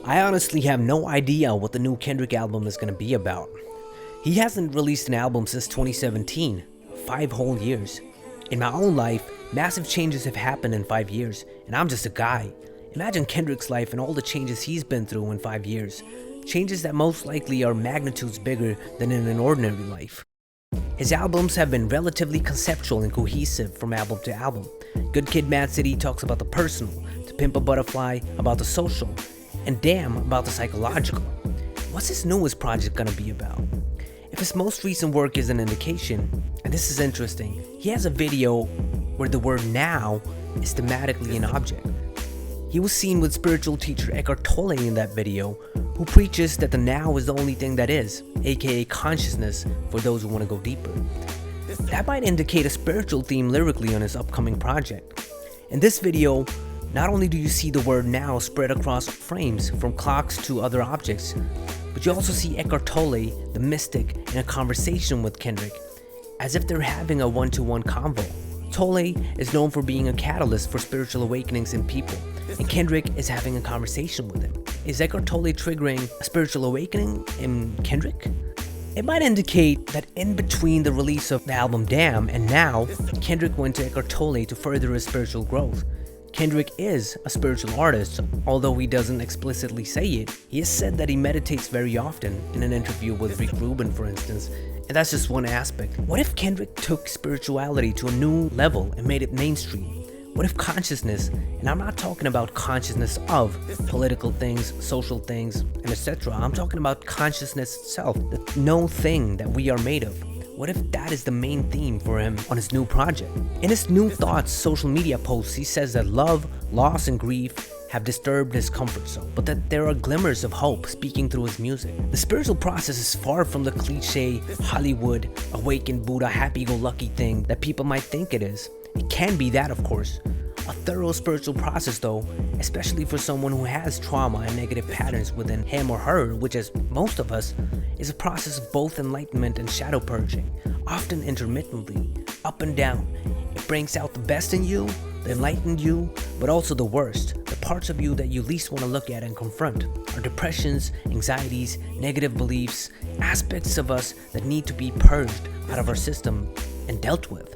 I honestly have no idea what the new Kendrick album is going to be about. He hasn't released an album since 2017, 5 whole years. In my own life, massive changes have happened in 5 years, and I'm just a guy. Imagine Kendrick's life and all the changes he's been through in 5 years. Changes that most likely are magnitudes bigger than in an ordinary life. His albums have been relatively conceptual and cohesive from album to album. Good Kid, Mad City talks about the personal, To Pimp a Butterfly about the social, and Damn about the psychological. What's his newest project gonna be about? If his most recent work is an indication, and this is interesting, he has a video where the word now is thematically an object. He was seen with spiritual teacher Eckhart Tolle in that video, who preaches that the now is the only thing that is, aka consciousness for those who want to go deeper. That might indicate a spiritual theme lyrically on his upcoming project. In this video, not only do you see the word now spread across frames from clocks to other objects, but you also see Eckhart Tolle, the mystic, in a conversation with Kendrick, as if they're having a one-to-one convo. Tolle is known for being a catalyst for spiritual awakenings in people, and Kendrick is having a conversation with him. Is Eckhart Tolle triggering a spiritual awakening in Kendrick? It might indicate that in between the release of the album Damn and now, Kendrick went to Eckhart Tolle to further his spiritual growth. Kendrick is a spiritual artist, although he doesn't explicitly say it. He has said that he meditates very often, in an interview with Rick Rubin for instance, and that's just one aspect. What if Kendrick took spirituality to a new level and made it mainstream? What if consciousness, and I'm not talking about consciousness of political things, social things, and etc. I'm talking about consciousness itself, the no thing that we are made of. What if that is the main theme for him on his new project? In his New Thoughts social media posts, he says that love, loss, and grief have disturbed his comfort zone, but that there are glimmers of hope speaking through his music. The spiritual process is far from the cliche Hollywood, awakened Buddha, happy-go-lucky thing that people might think it is. It can be that, of course. A thorough spiritual process though, especially for someone who has trauma and negative patterns within him or her, which is most of us, is a process of both enlightenment and shadow purging, often intermittently, up and down. It brings out the best in you, the enlightened you, but also the worst, the parts of you that you least want to look at and confront. Our depressions, anxieties, negative beliefs, aspects of us that need to be purged out of our system and dealt with.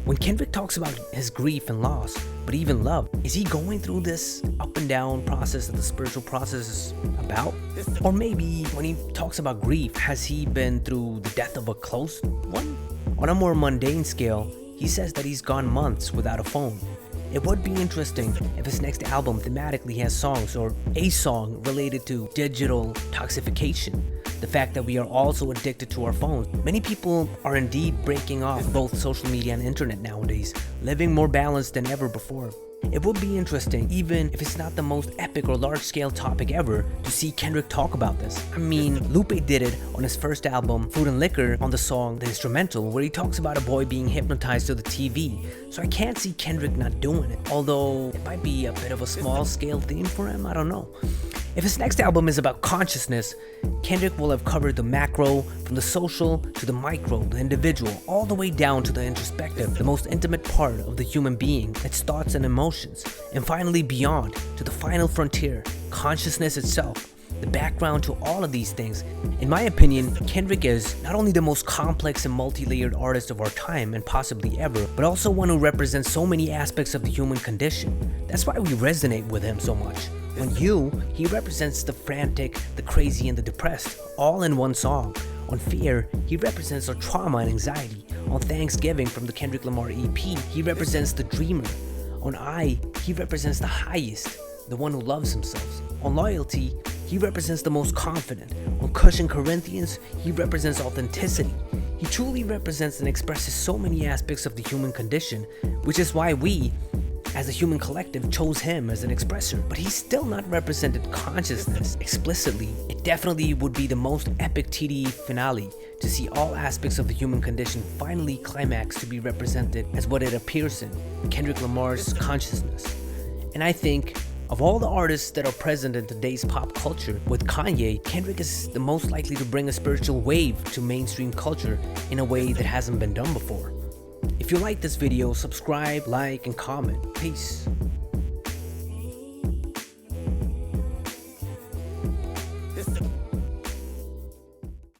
When Kendrick talks about his grief and loss, but even love, is he going through this up and down process that the spiritual process is about? Or maybe when he talks about grief, has he been through the death of a close one? On a more mundane scale, he says that he's gone months without a phone. It would be interesting if his next album thematically has songs or a song related to digital detoxification. The fact that we are also addicted to our phones. Many people are indeed breaking off both social media and internet nowadays, living more balanced than ever before. It would be interesting, even if it's not the most epic or large-scale topic ever, to see Kendrick talk about this. I mean, Lupe did it on his first album, Food and Liquor, on the song The Instrumental, where he talks about a boy being hypnotized to the TV. So I can't see Kendrick not doing it, although it might be a bit of a small-scale theme for him, I don't know. If his next album is about consciousness, Kendrick will have covered the macro, from the social to the micro, the individual, all the way down to the introspective, the most intimate part of the human being, its thoughts and emotions, and finally beyond, to the final frontier, consciousness itself. The background to all of these things. In my opinion, Kendrick is not only the most complex and multi-layered artist of our time and possibly ever, but also one who represents so many aspects of the human condition. That's why we resonate with him so much. On You, he represents the frantic, the crazy, and the depressed, all in one song. On Fear, he represents our trauma and anxiety. On Thanksgiving from the Kendrick Lamar EP, he represents the dreamer. On I, he represents the highest, the one who loves himself. On Loyalty, he represents the most confident. On Kush and Corinthians, he represents authenticity. He truly represents and expresses so many aspects of the human condition, which is why we, as a human collective, chose him as an expressor. But he's still not represented consciousness explicitly. It definitely would be the most epic TDE finale to see all aspects of the human condition finally climax to be represented as what it appears in, Kendrick Lamar's consciousness. And I think of all the artists that are present in today's pop culture, with Kanye, Kendrick is the most likely to bring a spiritual wave to mainstream culture in a way that hasn't been done before. If you like this video, subscribe, like, and comment. Peace. Listen.